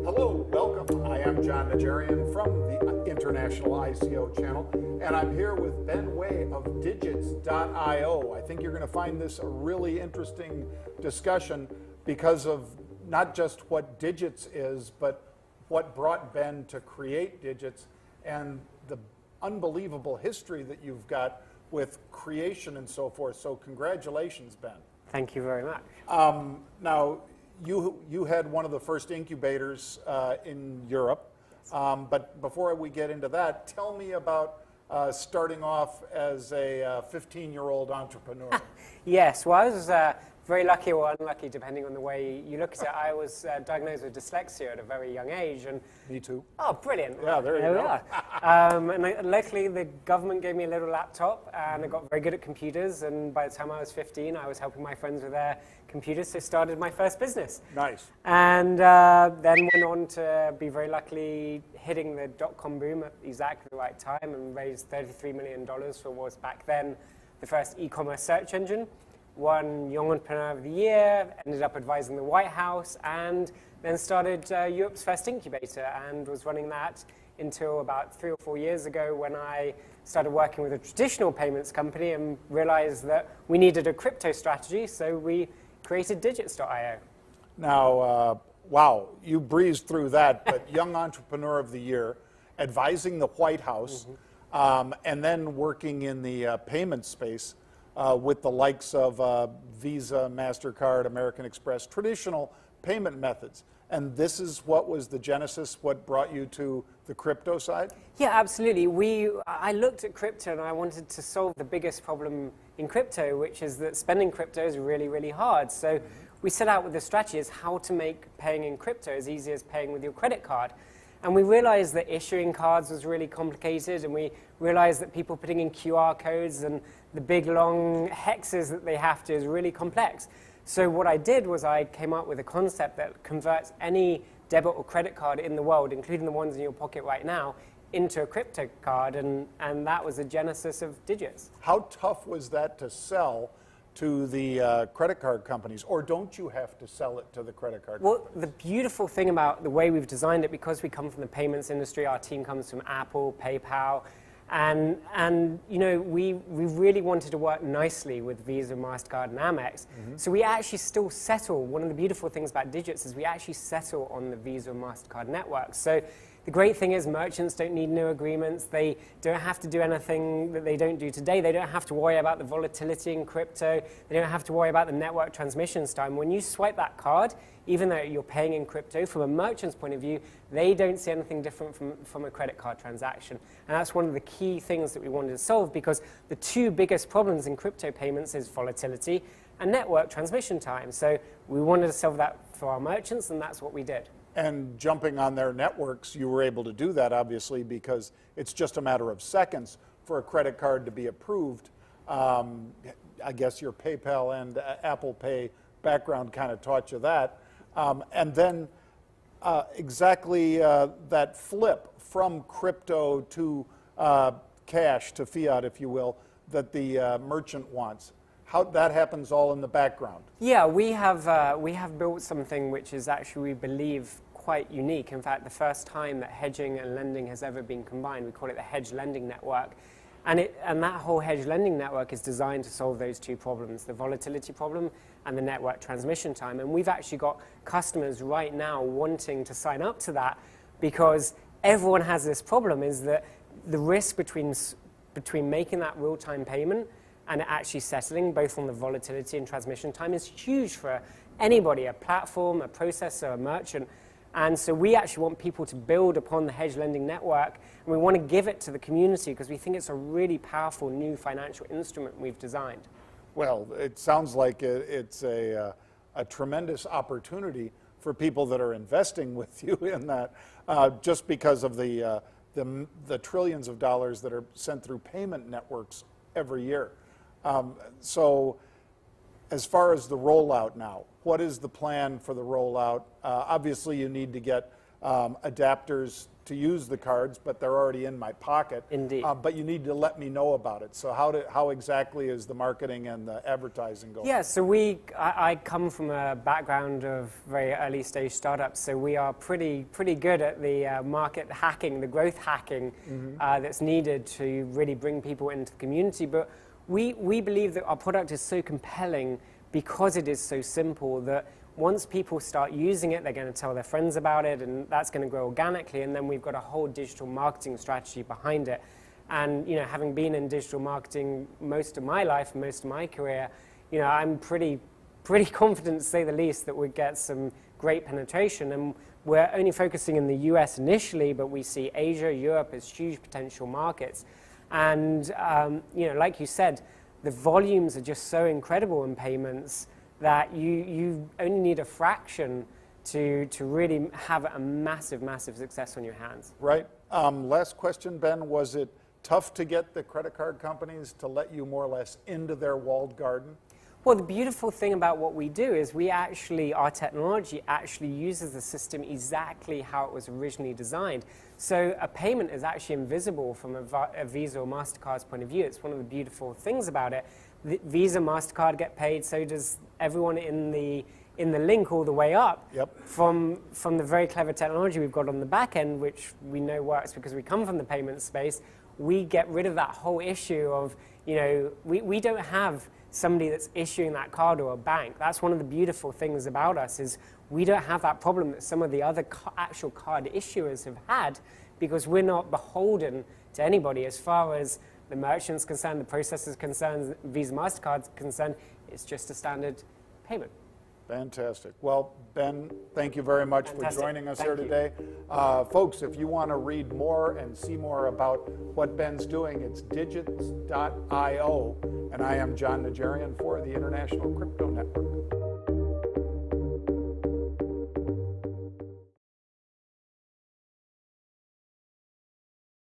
Hello, welcome. I am John Najarian from the International ICO channel, and I'm here with Ben Way of Digits.io. I think you're going to find this a really interesting discussion because of not just what Digits is, but what brought Ben to create Digits and the unbelievable history that you've got with creation and so forth. So congratulations, Ben. Thank you very much. Now, you had one of the first incubators in Europe, but before we get into that, tell me about starting off as a 15-year-old entrepreneur. Yes, well, I was very lucky or unlucky, depending on the way you look at it. I was diagnosed with dyslexia at a very young age. And Me too. Oh, brilliant. Yeah, there you go. Luckily, the government gave me a little laptop, and I got very good at computers. And by the time I was 15, I was helping my friends with their computers, so started my first business. Nice. And then went on to be very luckily hitting the dot-com boom at exactly the right time and raised $33 million for what was back then the first e-commerce search engine. Won Young Entrepreneur of the Year, ended up advising the White House, and then started Europe's first incubator and was running that until about 3 or 4 years ago when I started working with a traditional payments company and realized that we needed a crypto strategy, so we created Digits.io. Now, wow, you breezed through that, but Young Entrepreneur of the Year, advising the White House, and then working in the payment space with the likes of Visa, MasterCard, American Express, traditional payment methods. And this is what was the genesis, what brought you to the crypto side? Yeah, absolutely. I looked at crypto and I wanted to solve the biggest problem in crypto, which is that spending crypto is really, really hard. So we set out with the strategy is how to make paying in crypto as easy as paying with your credit card. And we realized that issuing cards was really complicated, and we realized that people putting in QR codes and the big long hexes that they have to is really complex. So what I did was I came up with a concept that converts any debit or credit card in the world, including the ones in your pocket right now, into a crypto card, and that was the genesis of Digits. How tough was that to sell to the credit card companies, or don't you have to sell it to the credit card companies? Well, the beautiful thing about the way we've designed it, because we come from the payments industry, our team comes from Apple, PayPal, and you know, we really wanted to work nicely with Visa, MasterCard, and Amex. So we actually still settle. One of the beautiful things about Digits is we actually settle on the Visa and MasterCard network. So the great thing is merchants don't need new agreements. They don't have to do anything that they don't do today. They don't have to worry about the volatility in crypto. They don't have to worry about the network transmissions time. When you swipe that card, even though you're paying in crypto, from a merchant's point of view, they don't see anything different from a credit card transaction. And that's one of the key things that we wanted to solve, because the two biggest problems in crypto payments is volatility and network transmission time. So we wanted to solve that for our merchants, and that's what we did. And jumping on their networks, you were able to do that, obviously, because it's just a matter of seconds for a credit card to be approved. I guess your PayPal and Apple Pay background kind of taught you that. And then exactly that flip from crypto to cash, to fiat, if you will, that the merchant wants. How that happens all in the background. Yeah, we have built something which is actually, we believe, quite unique. In fact, the first time that hedging and lending has ever been combined. We call it the hedge lending network. And that whole hedge lending network is designed to solve those two problems, the volatility problem and the network transmission time. And we've actually got customers right now wanting to sign up to that, because everyone has this problem, is that the risk between making that real-time payment and actually settling, both on the volatility and transmission time, is huge for anybody, a platform, a processor, a merchant. And so we actually want people to build upon the hedge lending network, and we want to give it to the community because we think it's a really powerful new financial instrument we've designed. Well, it sounds like it's a tremendous opportunity for people that are investing with you in that, just because of the trillions of dollars that are sent through payment networks every year. So as far as the rollout now, what is the plan for the rollout? Obviously, you need to get adapters to use the cards, but they're already in my pocket. Indeed. But you need to let me know about it. So how exactly is the marketing and the advertising going? Yeah, so I come from a background of very early stage startups, so we are pretty good at the market hacking, the growth hacking that's needed to really bring people into the community. But we believe that our product is so compelling because it is so simple that once people start using it, they're going to tell their friends about it, and that's going to grow organically. And then we've got a whole digital marketing strategy behind it. And having been in digital marketing most of my life, most of my career, I'm pretty confident, to say the least, that we'd get some great penetration. And we're only focusing in the US initially, but we see Asia, Europe as huge potential markets. And like you said, the volumes are just so incredible in payments that you only need a fraction to really have a massive success on your hands. Right. Last question, Ben. Was it tough to get the credit card companies to let you more or less into their walled garden? Well, the beautiful thing about what we do is our technology actually uses the system exactly how it was originally designed. So a payment is actually invisible from a Visa or MasterCard's point of view. It's one of the beautiful things about it. The Visa, MasterCard get paid, so does everyone in the link all the way up. Yep. From the very clever technology we've got on the back end, which we know works because we come from the payment space, we get rid of that whole issue of, we don't have somebody that's issuing that card or a bank. That's one of the beautiful things about us is we don't have that problem that some of the other actual card issuers have had, because we're not beholden to anybody as far as the merchant's concerned, the processor's concerned, Visa, MasterCard's concerned. It's just a standard payment. Fantastic. Well, Ben, thank you very much for joining us here today. Folks, if you want to read more and see more about what Ben's doing, it's digits.io. And I am John Najarian for the International Crypto Network.